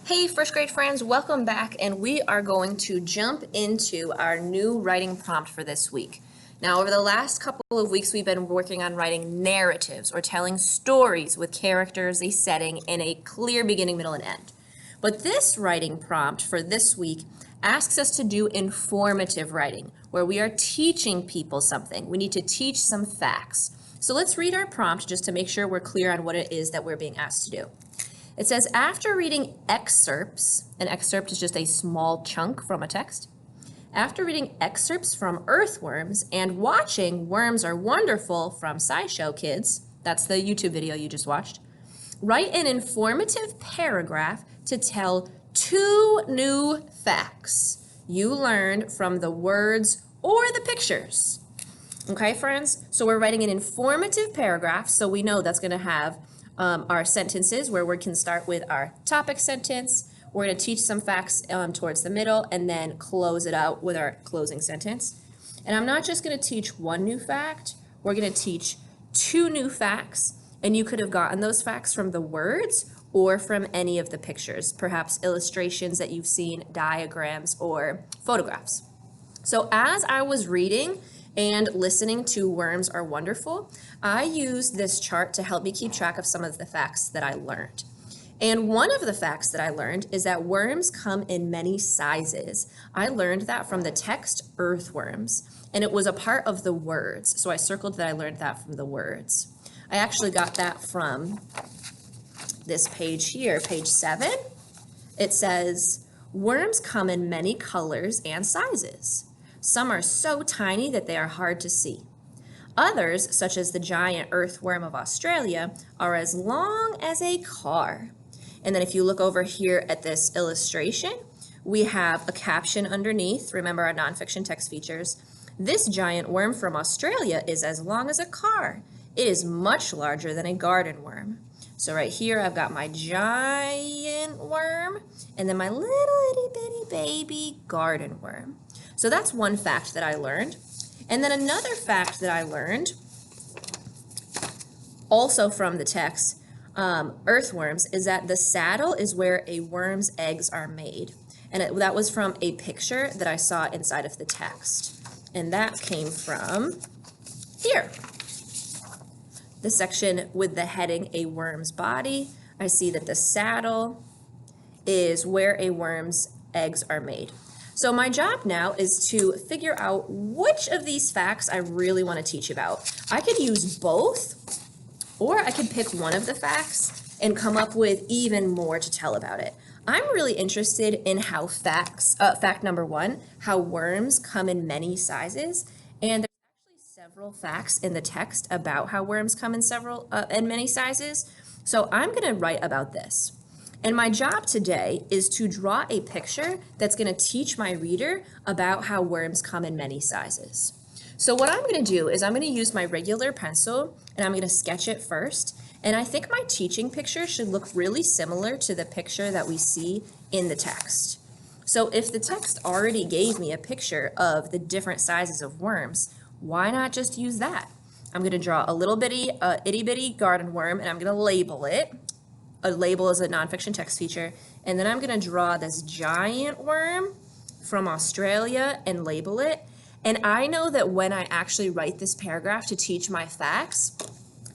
Hey, first grade friends, welcome back, and we are going to jump into our new writing prompt for this week. Now, over the last couple of weeks, we've been working on writing narratives or telling stories with characters, a setting, and a clear beginning, middle, and end. But this writing prompt for this week asks us to do informative writing, where we are teaching people something. We need to teach some facts. So let's read our prompt just to make sure we're clear on what it is that we're being asked to do. It says, after reading excerpts, an excerpt is just a small chunk from a text. After reading excerpts from Earthworms and watching Worms Are Wonderful from SciShow Kids, that's the YouTube video you just watched, write an informative paragraph to tell 2 new facts you learned from the words or the pictures. Okay, friends? So we're writing an informative paragraph, so we know that's going to have our sentences where we can start with our topic sentence. We're going to teach some facts towards the middle and then close it out with our closing sentence. And I'm not just going to teach 1 new fact, we're going to teach 2 new facts, and you could have gotten those facts from the words or from any of the pictures, perhaps illustrations that you've seen, diagrams, or photographs. So as I was reading and listening to Worms Are Wonderful, I used this chart to help me keep track of some of the facts that I learned. And one of the facts that I learned is that worms come in many sizes. I learned that from the text Earthworms, and it was a part of the words. So I circled that I learned that from the words. I actually got that from this page here, page 7. It says, worms come in many colors and sizes. Some are so tiny that they are hard to see. Others, such as the giant earthworm of Australia, are as long as a car. And then if you look over here at this illustration, we have a caption underneath. Remember our nonfiction text features. This giant worm from Australia is as long as a car. It is much larger than a garden worm. So right here, I've got my giant worm and then my little itty bitty baby garden worm. So that's one fact that I learned. And then another fact that I learned, also from the text, Earthworms, is that the saddle is where a worm's eggs are made. And that was from a picture that I saw inside of the text. And that came from here. The section with the heading, A Worm's Body. I see that the saddle is where a worm's eggs are made. So my job now is to figure out which of these facts I really want to teach about. I could use both, or I could pick one of the facts and come up with even more to tell about it. I'm really interested in how fact number 1, how worms come in many sizes, and there's actually several facts in the text about how worms come in many sizes. So I'm going to write about this. And my job today is to draw a picture that's going to teach my reader about how worms come in many sizes. So what I'm going to do is I'm going to use my regular pencil and I'm going to sketch it first. And I think my teaching picture should look really similar to the picture that we see in the text. So if the text already gave me a picture of the different sizes of worms, why not just use that? I'm going to draw a little bitty, itty bitty garden worm and I'm going to label it. A label is a nonfiction text feature. And then I'm going to draw this giant worm from Australia and label it. And I know that when I actually write this paragraph to teach my facts,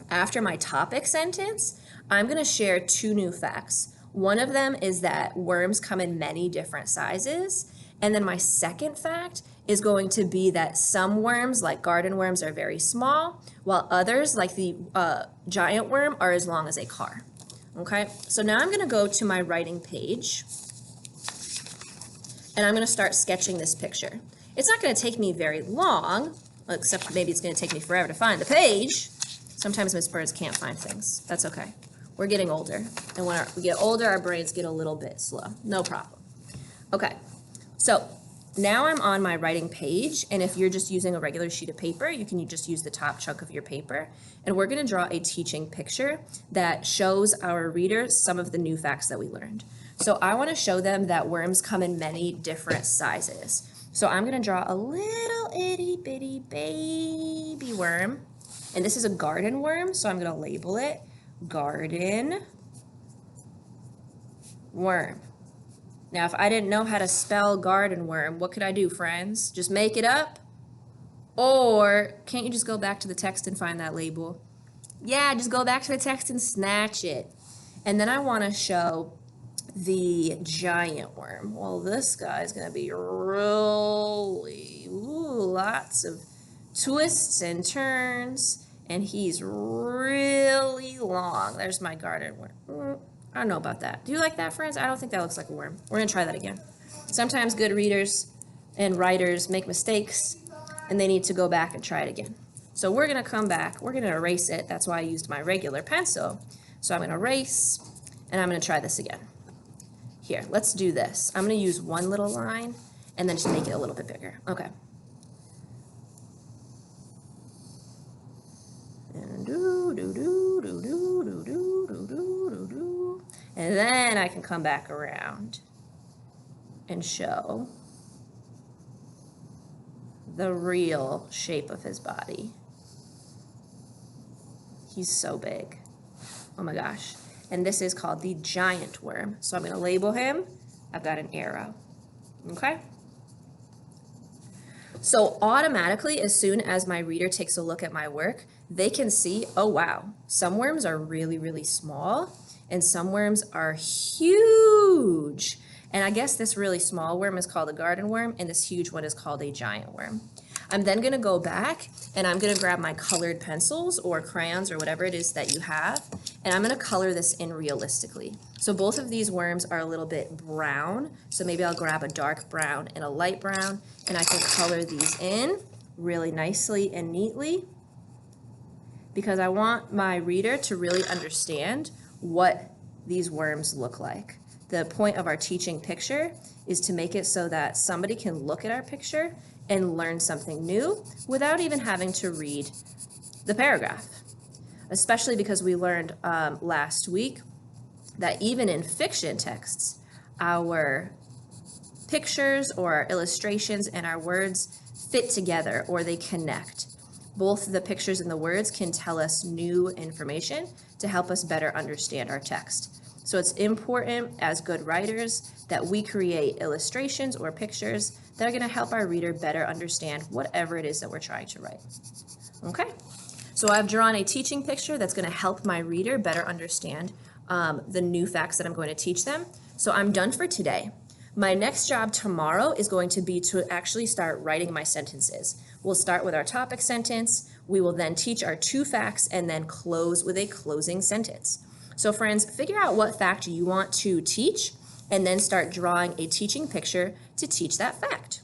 after my topic sentence, I'm going to share 2 new facts. One of them is that worms come in many different sizes. And then my second fact is going to be that some worms, like garden worms, are very small, while others, like the giant worm, are as long as a car. Okay, so now I'm going to go to my writing page and I'm going to start sketching this picture. It's not going to take me very long, except maybe it's going to take me forever to find the page. Sometimes Miss Birds can't find things. That's okay. We're getting older, and when we get older, our brains get a little bit slow. No problem. Okay, so now I'm on my writing page, and if you're just using a regular sheet of paper, you can just use the top chunk of your paper, and we're going to draw a teaching picture that shows our readers some of the new facts that we learned. So I want to show them that worms come in many different sizes. So I'm going to draw a little itty bitty baby worm, and this is a garden worm, so I'm going to label it garden worm. Now, if I didn't know how to spell garden worm, what could I do, friends? Just make it up? Or can't you just go back to the text and find that label? Yeah, just go back to the text and snatch it. And then I want to show the giant worm. Well, this guy's going to be really, lots of twists and turns, and he's really long. There's my garden worm. I don't know about that. Do you like that, friends? I don't think that looks like a worm. We're going to try that again. Sometimes good readers and writers make mistakes, and they need to go back and try it again. So we're going to come back. We're going to erase it. That's why I used my regular pencil. So I'm going to erase, and I'm going to try this again. Here, let's do this. I'm going to use one little line and then just make it a little bit bigger. Okay. And do, do, do, do, do, do, do, do, do, do. And then I can come back around and show the real shape of his body. He's so big. Oh my gosh. And this is called the giant worm. So I'm going to label him. I've got an arrow. Okay? So automatically, as soon as my reader takes a look at my work, they can see, oh wow, some worms are really, really small, and some worms are huge. And I guess this really small worm is called a garden worm, and this huge one is called a giant worm. I'm then going to go back and I'm going to grab my colored pencils or crayons or whatever it is that you have, and I'm going to color this in realistically. So both of these worms are a little bit brown, so maybe I'll grab a dark brown and a light brown, and I can color these in really nicely and neatly because I want my reader to really understand what these worms look like. The point of our teaching picture is to make it so that somebody can look at our picture and learn something new without even having to read the paragraph. Especially because we learned last week that even in fiction texts, our pictures or our illustrations and our words fit together or they connect. Both the pictures and the words can tell us new information to help us better understand our text. So it's important as good writers that we create illustrations or pictures that are going to help our reader better understand whatever it is that we're trying to write. Okay, so I've drawn a teaching picture that's going to help my reader better understand the new facts that I'm going to teach them. So I'm done for today. My next job tomorrow is going to be to actually start writing my sentences. We'll start with our topic sentence. We will then teach our two facts and then close with a closing sentence. So friends, figure out what fact you want to teach and then start drawing a teaching picture to teach that fact.